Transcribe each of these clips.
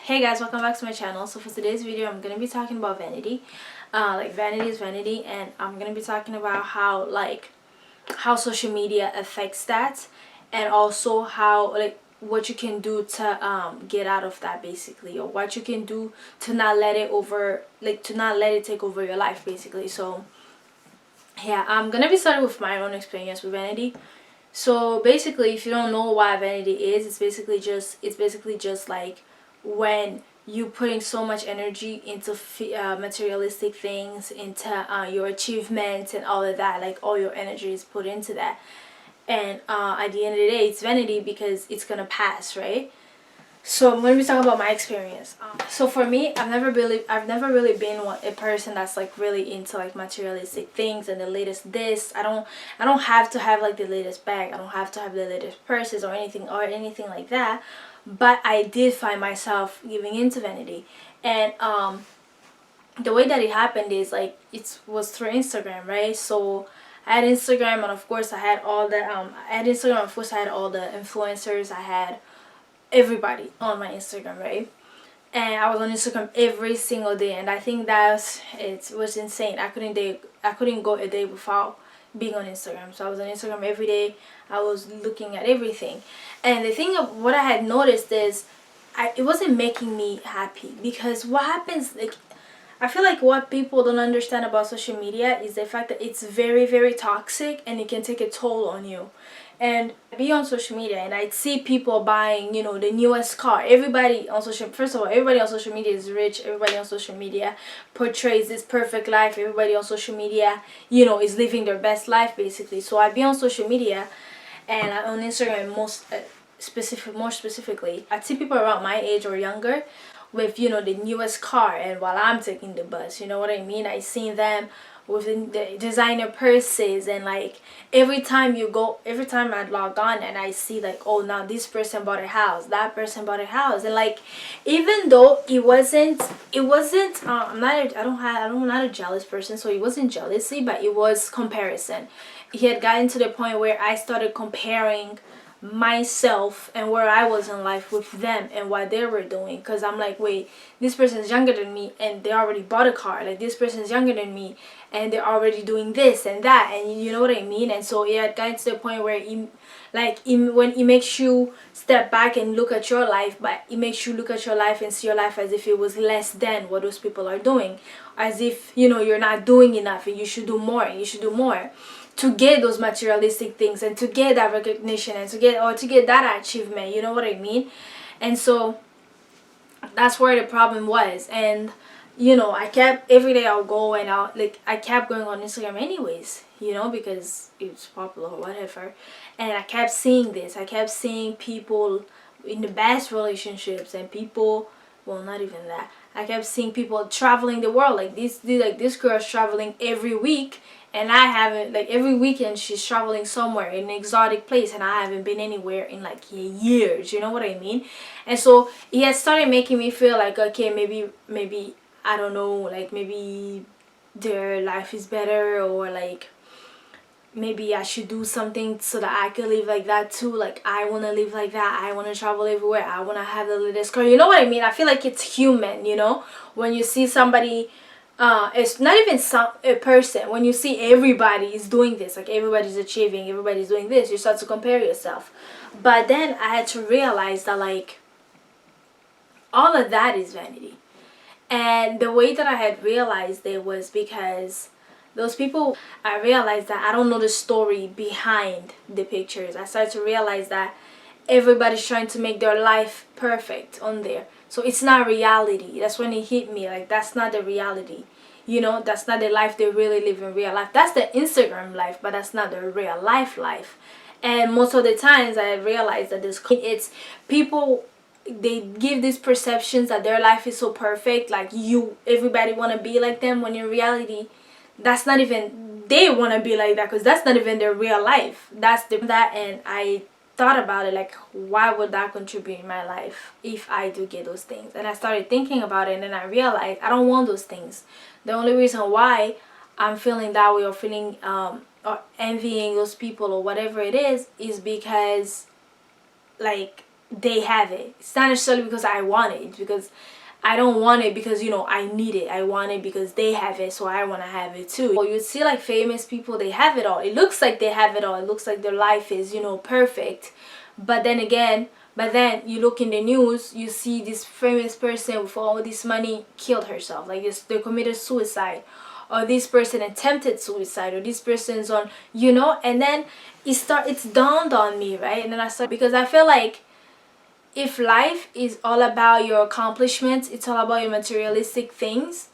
Hey guys, welcome back to my channel. So for today's video I'm gonna be talking about vanity. Like vanity is vanity, and I'm gonna be talking about how social media affects that, and also how what you can do to get out of that, basically, or what you can do to not let it take over your life, basically. So yeah, I'm gonna be starting with my own experience with vanity. So basically, if you don't know what vanity is, it's basically just like when you putting so much energy into materialistic things, into your achievements and all of that. Like all your energy is put into that, and at the end of the day, it's vanity because it's gonna pass, right? So I'm gonna be talking about my experience. So for me, I've never really been a person that's like really into like materialistic things and the latest this. I don't have to have like the latest bag. I don't have to have the latest purses or anything like that. But I did find myself giving into vanity, and the way that it happened is like it was through Instagram, right? So I had Instagram, and of course I had all the I had Instagram. Of course I had all the influencers. I had everybody on my Instagram, right? And I was on Instagram every single day, and I think it was insane. I couldn't go a day without being on Instagram. So I was on Instagram every day. I was looking at everything, and the thing of what I had noticed is, it wasn't making me happy, because what happens, like, I feel like what people don't understand about social media is the fact that it's very, very toxic, and it can take a toll on you. And I'd be on social media and I'd see people buying, the newest car. First of all, everybody on social media is rich. Everybody on social media portrays this perfect life. Everybody on social media, is living their best life, basically. So I'd be on social media, and on Instagram more specifically, I'd see people around my age or younger with the newest car, and while I'm taking the bus, you know what I mean? I seen them with the designer purses, and like every time I log on and I see like, oh, now this person bought a house, that person bought a house, and like, even though it wasn't I'm not a jealous person, so it wasn't jealousy, but it was comparison. It had gotten to the point where I started comparing myself and where I was in life with them and what they were doing, because I'm like, wait, this person's younger than me and they already bought a car. Like, this person's younger than me and they're already doing this and that, and you know what I mean? And so it had gotten to the point where when it makes you step back and look at your life, but it makes you look at your life and see your life as if it was less than what those people are doing, as if you're not doing enough and you should do more, and you should do more to get those materialistic things, and to get that recognition, and to get that achievement, you know what I mean? And so that's where the problem was. And I kept, every day I'll go and I kept going on Instagram anyways, because it's popular or whatever. And I kept seeing this. I kept seeing people in the best relationships, and people, well, not even that. I kept seeing people traveling the world. Like this girl's traveling every week, and I haven't, like, every weekend she's traveling somewhere in an exotic place, and I haven't been anywhere in like years, you know what I mean? And so it had started making me feel like, okay, maybe I don't know, like, maybe their life is better, or like maybe I should do something so that I could live like that too. Like, I want to live like that. I want to travel everywhere. I want to have the latest car. You know what I mean? I feel like it's human, when you see somebody, it's not even a person. When you see everybody is doing this, like everybody's achieving, everybody's doing this, you start to compare yourself. But then I had to realize that, like, all of that is vanity. And the way that I had realized it was because those people, I realized that I don't know the story behind the pictures. I started to realize that everybody's trying to make their life perfect on there. So it's not reality. That's when it hit me. Like, that's not the reality. That's not the life they really live in real life. That's the Instagram life, but that's not the real life. And most of the times I realized that it's people, they give these perceptions that their life is so perfect, like everybody want to be like them, when in reality that's not even, they want to be like that because that's not even their real life. And I thought about it, like, why would that contribute in my life if I do get those things? And I started thinking about it, and then I realized I don't want those things. The only reason why I'm feeling that way, or feeling or envying those people or whatever it is because, like, they have it. It's not necessarily because I want it. It's because I don't want it because, you know, I need it. I want it because they have it, so I want to have it too. Well, you see like famous people, they have it all. It looks like they have it all. It looks like their life is, you know, perfect. But then again, you look in the news, you see this famous person with all this money killed herself. Like they committed suicide. Or this person attempted suicide, or this person's on, you know, and then it's dawned on me, right? And then I started, because I feel like if life is all about your accomplishments, it's all about your materialistic things,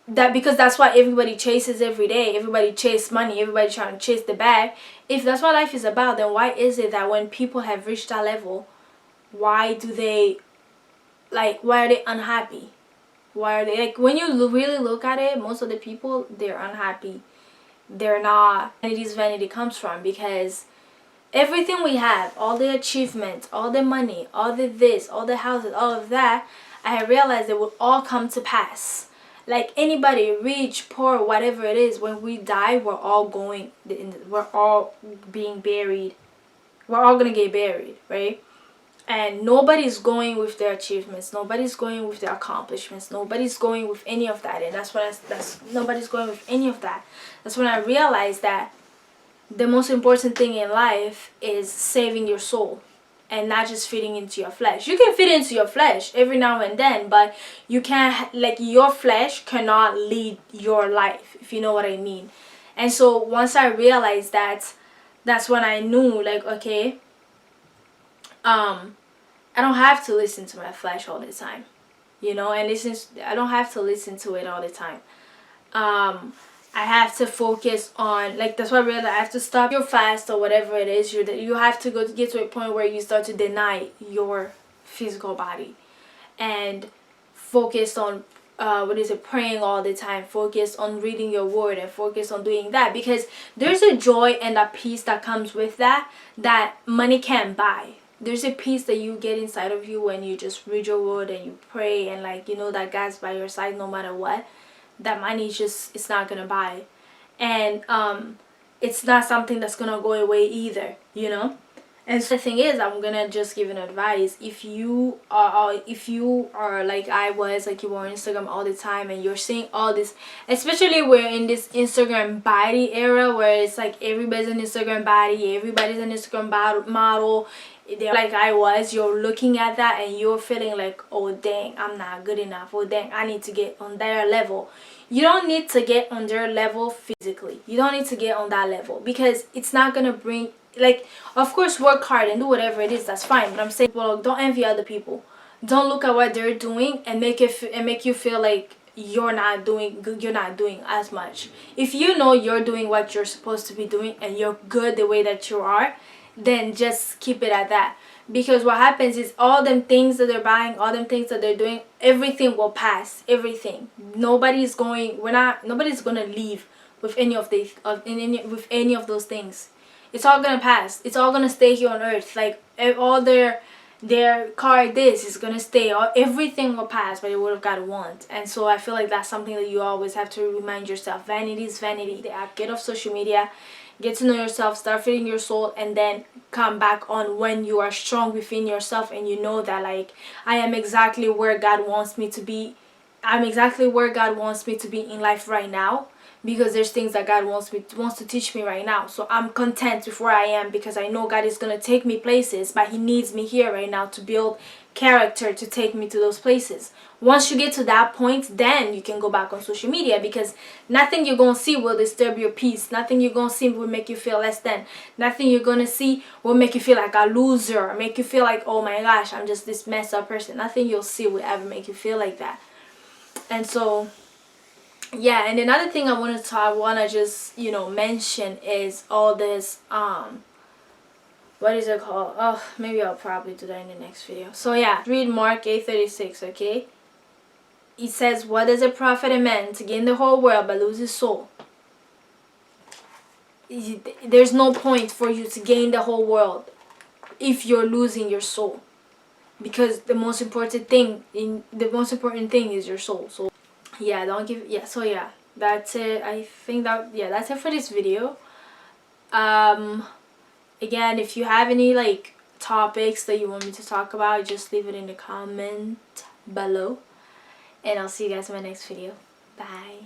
that because that's what everybody chases every day, everybody chase money, everybody trying to chase the bag. If that's what life is about, then why is it that when people have reached that level, why do they, like, why are they unhappy? Why are they, like, when you really look at it, most of the people, they're unhappy. They're not. Vanity comes from, because everything we have, all the achievements, all the money, all the this, all the houses, all of that, I have realized it will all come to pass. Like anybody, rich, poor, whatever it is, when we die, we're all being buried. We're all gonna get buried, right? And nobody's going with their achievements. Nobody's going with their accomplishments. Nobody's going with any of that. And nobody's going with any of that. That's when I realized that the most important thing in life is saving your soul and not just fitting into your flesh. You can fit into your flesh every now and then, but you can't, like, your flesh cannot lead your life, if you know what I mean. And so once I realized that, that's when I knew, like, okay, I don't have to listen to my flesh all the time, you know, and I don't have to listen to it all the time. I have to focus on, like, that's why I realized I have to stop your fast or whatever it is. You have to get to a point where you start to deny your physical body and focus on praying all the time, focus on reading your word, and focus on doing that, because there's a joy and a peace that comes with that money can't buy. There's a peace that you get inside of you when you just read your word and you pray, and, like, you know that God's by your side no matter what. That money is just, it's not gonna buy. And it's not something that's gonna go away either, you know. And so the thing is, I'm gonna just give an advice. If you are like I was, like, you were on Instagram all the time and you're seeing all this, especially we're in this Instagram body era where it's like everybody's an Instagram body, everybody's an Instagram model. They're like I was, you're looking at that and you're feeling like, oh dang, I'm not good enough, oh dang, I need to get on their level. You don't need to get on their level physically. You don't need to get on that level, because it's not gonna bring, like, of course work hard and do whatever it is, that's fine, but I'm saying, well, don't envy other people. Don't look at what they're doing and make you feel like you're not doing as much. If you know you're doing what you're supposed to be doing and you're good the way that you are, then just keep it at that. Because what happens is, all them things that they're buying, all them things that they're doing, everything will pass. Everything. Nobody's gonna leave with any of those things. It's all gonna pass. It's all gonna stay here on earth. Like, all their car, this is gonna stay. Everything will pass, but it would have got want. And so I feel like that's something that you always have to remind yourself. Vanity is vanity. Get off social media. Get to know yourself, start feeding your soul, and then come back on when you are strong within yourself and you know that, like, I am exactly where God wants me to be. I'm exactly where God wants me to be in life right now, because there's things that God wants to teach me right now. So I'm content with where I am, because I know God is going to take me places, but He needs me here right now to build character to take me to those places. Once you get to that point, then you can go back on social media, because nothing you're going to see will disturb your peace. Nothing you're going to see will make you feel less than. Nothing you're going to see will make you feel like a loser, or make you feel like, oh my gosh, I'm just this messed up person. Nothing you'll see will ever make you feel like that. And so, yeah, and another thing I want to just, you know, mention is all this, what is it called? Oh, maybe I'll probably do that in the next video. So yeah, read Mark 8:36, okay? It says, what does it profit a man to gain the whole world but lose his soul? There's no point for you to gain the whole world if you're losing your soul, because the most important thing is your soul. So yeah, so yeah, that's it. I think that's it for this video. Again, if you have any, like, topics that you want me to talk about, just leave it in the comment below. And I'll see you guys in my next video. Bye.